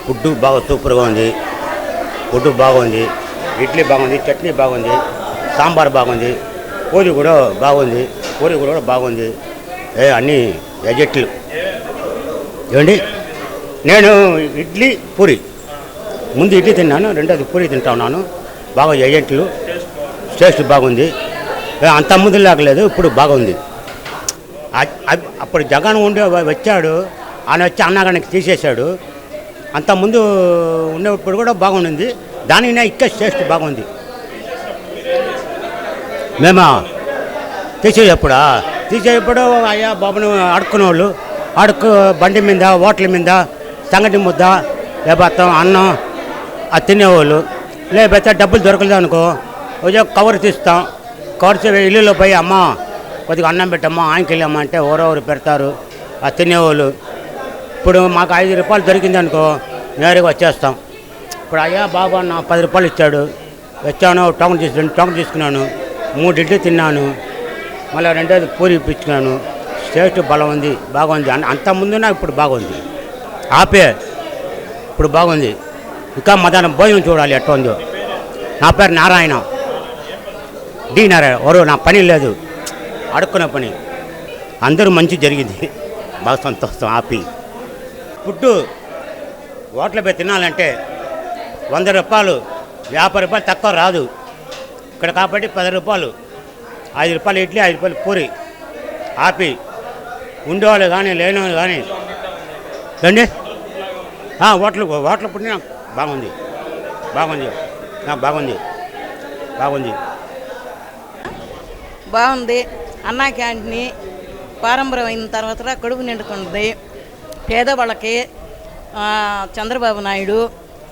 Food బాగా సూపర్గా ఉంది. ఫుడ్ బాగుంది, ఇడ్లీ బాగుంది, చట్నీ బాగుంది, సాంబార్ బాగుంది, పూరి కూడా బాగుంది. పూరి కూడా బాగుంది. అన్నీ ఎజెట్లు. ఏమండి, నేను ఇడ్లీ పూరి, ముందు ఇడ్లీ తిన్నాను, రెండోది పూరి తింటా ఉన్నాను. బాగా ఎజెంట్లు, టేస్ట్ బాగుంది. అంత ముందు లేకలేదు, ఇప్పుడు బాగుంది. అప్పుడు జగన్ వచ్చాడు, ఆయన వచ్చి అన్నగానికి తీసేశాడు. అంతకుముందు ఉన్నప్పుడు కూడా బాగుండింది. దానికైనా ఇక్కడ టేస్ట్ బాగుంది. మేము తీసేటప్పుడు అయ్యా బాబును అడుక్కునే వాళ్ళు, బండి మీద, హోటల్ మీద సంగటి ముద్ద లేకపోతే అన్నం అది తినేవాళ్ళు. లేకపోతే డబ్బులు దొరకలేదు అనుకో, కవర్ తీస్తాం. కవర్ ఇల్లులో పోయి అమ్మ కొద్దిగా అన్నం పెట్టమ్మా, ఆయనకి వెళ్ళమ్మా అంటే ఎవరెవరు పెడతారు, అది తినేవాళ్ళు. ఇప్పుడు మాకు 5 రూపాయలు దొరికింది అనుకో, నేరుగా వచ్చేస్తాం. ఇప్పుడు అయ్యా బాబు అన్న 10 రూపాయలు ఇచ్చాడు, వచ్చాను, టోకెన్ తీసుకున్నాను, 3 ఇడ్లీ తిన్నాను, మళ్ళీ 2వ పూరి ఇప్పించుకున్నాను. టేస్ట్ బలం ఉంది, బాగుంది. అంత ముందున ఇప్పుడు బాగుంది. ఇప్పుడు బాగుంది. ఇంకా మధ్యాహ్నం భోజనం చూడాలి ఎట్లా ఉందో. నా పేరు నారాయణ, డి నారాయణ. ఎవరు నా పని లేదు, అడుక్కునే పని. అందరూ మంచి జరిగింది, బాగా సంతోషం. ఫుడ్డు హోటల్ పోయి తినాలంటే 100 రూపాయలు, 50 రూపాయలు తక్కువ రాదు ఇక్కడ. కాబట్టి 10 రూపాయలు, 5 రూపాయలు ఇడ్లీ, 5 రూపాయలు పూరి. ఉండేవాళ్ళు కానీ లేనివాళ్ళు కానీ రండి. హోటల్ పుట్టిన బాగుంది, బాగుంది. అన్నా క్యాంటీన్ ప్రారంభం అయిన తర్వాత కడుపు నిండుతుంది. పేదవాళ్ళకి చంద్రబాబు నాయుడు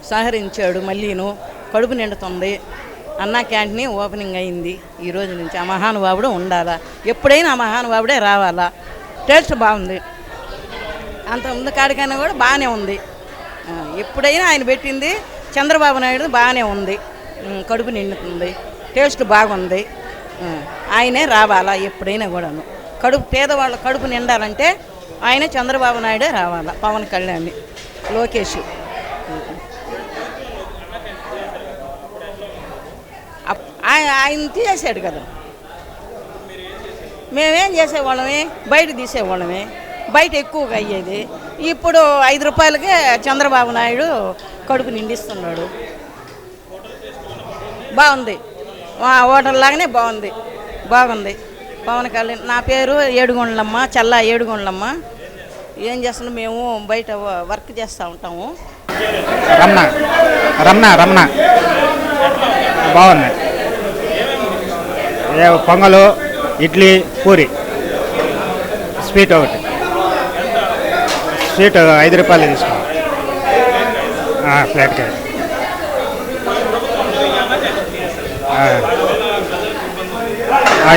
సహకరించాడు, మళ్ళీను కడుపు నిండుతుంది. అన్నా క్యాంటీన్ ఓపెనింగ్ అయింది ఈ రోజు నుంచి. ఆ మహానుభావుడు ఉండాలా, ఎప్పుడైనా ఆ మహానుభావుడే రావాలా. టేస్ట్ బాగుంది. అంత ముందు కాడికైనా కూడా బాగానే ఉంది. ఎప్పుడైనా ఆయన పెట్టింది చంద్రబాబు నాయుడు బాగానే ఉంది. కడుపు నిండుతుంది, టేస్ట్ బాగుంది. ఆయనే రావాలా ఎప్పుడైనా కూడాను. పేదవాళ్ళ కడుపు నిండాలంటే ఆయన చంద్రబాబు నాయుడే రావాలా. పవన్ కళ్యాణ్, లోకేష్. ఆయన తీసేసాడు కదా, మేమేం చేసేవాళ్ళమే, బయట తీసేవాళ్ళమే, బయట ఎక్కువగా అయ్యేది. ఇప్పుడు 5 రూపాయలకే చంద్రబాబు నాయుడు కడుపు నిండిస్తున్నాడు. బాగుంది, హోటల్ లాగానే బాగుంది. పవన్ కళ్యాణ్. నా పేరు ఏడుగొండలమ్మ, చల్లా ఏడుగొండలమ్మ. ఏం చేస్తున్నాం, మేము బయట వర్క్ చేస్తూ ఉంటాము. రమణ బాగుంది. పొంగలు, ఇడ్లీ, పూరి, స్వీట్ ఒకటి. స్వీట్ 5 రూపాయలు తీసుకోండి ప్లేట్కి.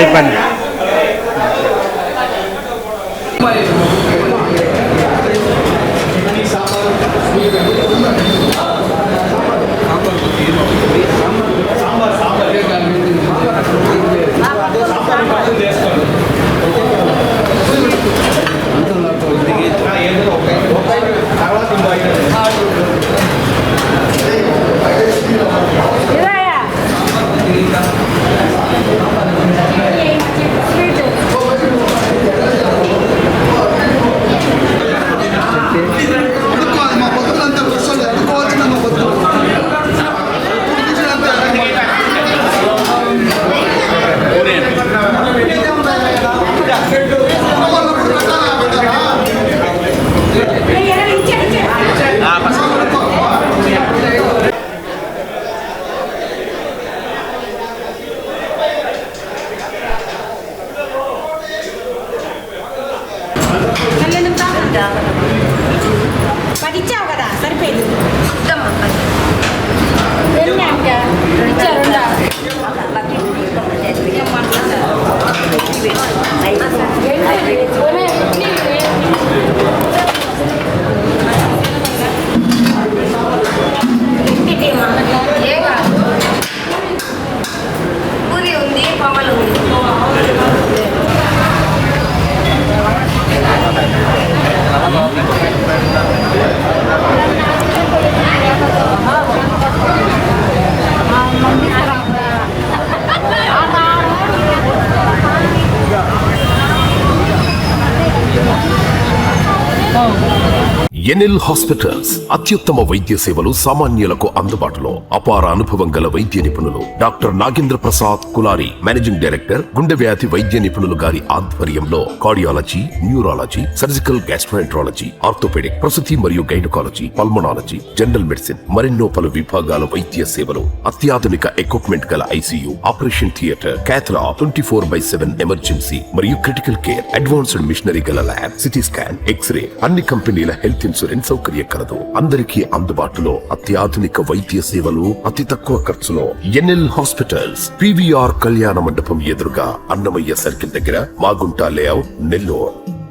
ఇబ్బంది. ఇచ్చావు కదా, సరిపోయింది. పూరి ఉంది, పొంగల్ ఉంది. ఎన్ఎల్ హాస్పిటల్స్ అత్యుత్తమ వైద్య సేవలు సామాన్యులకు అందుబాటులో. అపార అనుభవం గల వైద్య నిపుణులు doctor Nagendra Prasad Kulari, managing director, గుండె వ్యాధి వైద్య నిపుణులు గారి ఆధ్వర్యంలో cardiology, neurology, surgical gastroenterology, orthopaedic, ప్రసూతి మరియు గైనకాలజీ, పల్మనాలజీ, జనరల్ మెడిసిన్ మరెన్నో పలు విభాగాల వైద్య సేవలు. అత్యాధునిక ఎక్విప్మెంట్ గల ఐసీయూ, ఆపరేషన్ థియేటర్, క్యాథ్లా, 24/7 ఎమర్జెన్సీ మరియు క్రిటికల్ కేర్, అడ్వాన్స్డ్ మిషనరీ గల ల్యాబ్, సిటీ స్కాన్, ఎక్స్రే, అన్ని కంపెనీల హెల్త్ ఇన్సూరెన్స్ సౌకర్యం కలదు. అందరికీ అందుబాటులో అత్యాధునిక వైద్య సేవలు అతి తక్కువ ఖర్చులో. ఎన్ఎల్ హాస్పిటల్స్, పివిఆర్ కళ్యాణ మండపం ఎదురుగా, అన్నమయ్య సర్కిల్ దగ్గర, మాగుంట లేఅవుట్, నెల్లూరు.